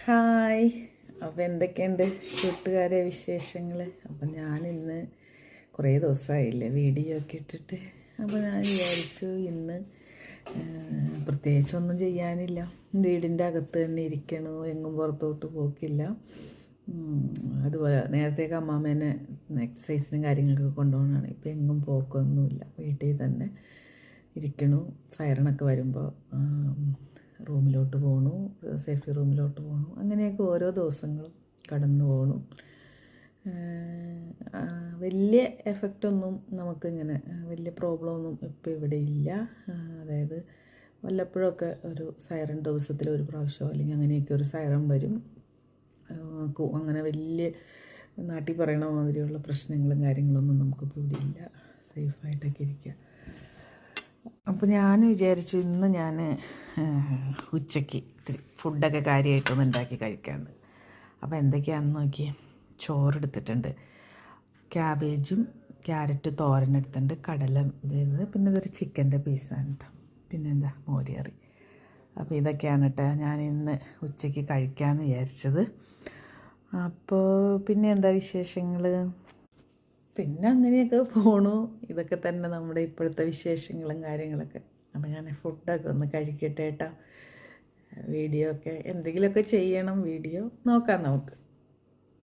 Hi. അപ്പോൾ എന്തൊക്കെയുണ്ട് കൂട്ടുകാരെ വിശേഷങ്ങൾ? അപ്പം ഞാനിന്ന് കുറേ ദിവസമായില്ലേ വീഡിയോ ഒക്കെ ഇട്ടിട്ട്. അപ്പോൾ ഞാൻ വിചാരിച്ചു ഇന്ന് പ്രത്യേകിച്ചൊന്നും ചെയ്യാനില്ല, വീടിൻ്റെ അകത്ത് തന്നെ ഇരിക്കണു, എങ്ങും പുറത്തോട്ട് പോക്കില്ല. അതുപോലെ നേരത്തേക്ക് അമ്മാമ്മേനെ എക്സസൈസിനും കാര്യങ്ങളൊക്കെ കൊണ്ടുപോകണതാണ്. ഇപ്പോൾ എങ്ങും പോക്കൊന്നുമില്ല, വീട്ടിൽ തന്നെ ഇരിക്കണു. സൈറണൊക്കെ വരുമ്പോൾ റൂമിലോട്ട് പോകണു, സേഫ്റ്റി റൂമിലോട്ട് പോകണു. അങ്ങനെയൊക്കെ ഓരോ ദിവസങ്ങളും കടന്നു പോകണു. വലിയ എഫക്റ്റൊന്നും നമുക്കിങ്ങനെ വലിയ പ്രോബ്ലമൊന്നും ഇപ്പോൾ ഇവിടെ ഇല്ല. അതായത് വല്ലപ്പോഴൊക്കെ ഒരു സൈറൺ ദിവസത്തിൽ ഒരു പ്രാവശ്യമോ അല്ലെങ്കിൽ അങ്ങനെയൊക്കെ ഒരു സൈറൺ വരും. അങ്ങനെ വലിയ നാട്ടിൽ പറയണ മാതിരിയുള്ള പ്രശ്നങ്ങളും കാര്യങ്ങളൊന്നും നമുക്കിപ്പോൾ ഇവിടെ ഇല്ല. സേഫായിട്ടൊക്കെ ഇരിക്കുക. അപ്പോൾ ഞാൻ വിചാരിച്ചു ഇന്ന് ഞാൻ ഉച്ചയ്ക്ക് ഇത്തിരി ഫുഡൊക്കെ കാര്യമായിട്ടൊന്ന് ഉണ്ടാക്കി കഴിക്കാമെന്ന്. അപ്പോൾ എന്തൊക്കെയാണെന്ന് നോക്കി. ചോറെടുത്തിട്ടുണ്ട്, ക്യാബേജും ക്യാരറ്റ് തോരനെടുത്തിട്ടുണ്ട്, കടല ഇത്, പിന്നെ ഇതൊരു ചിക്കൻ്റെ പീസാണ് കേട്ടോ, പിന്നെ എന്താ മോരുകറി. അപ്പോൾ ഇതൊക്കെയാണ് കേട്ടോ ഞാൻ ഇന്ന് ഉച്ചയ്ക്ക് കഴിക്കാമെന്ന് വിചാരിച്ചത്. അപ്പോൾ പിന്നെ എന്താ വിശേഷങ്ങൾ? പിന്നെ അങ്ങനെയൊക്കെ പോണു. ഇതൊക്കെ തന്നെ നമ്മുടെ ഇപ്പോഴത്തെ വിശേഷങ്ങളും കാര്യങ്ങളൊക്കെ. അപ്പോൾ ഞാൻ ഫുഡൊക്കെ ഒന്ന് കഴിക്കട്ടെ കേട്ടോ. വീഡിയോ ഒക്കെ എന്തെങ്കിലുമൊക്കെ ചെയ്യണം, വീഡിയോ നോക്കാം നമുക്ക്.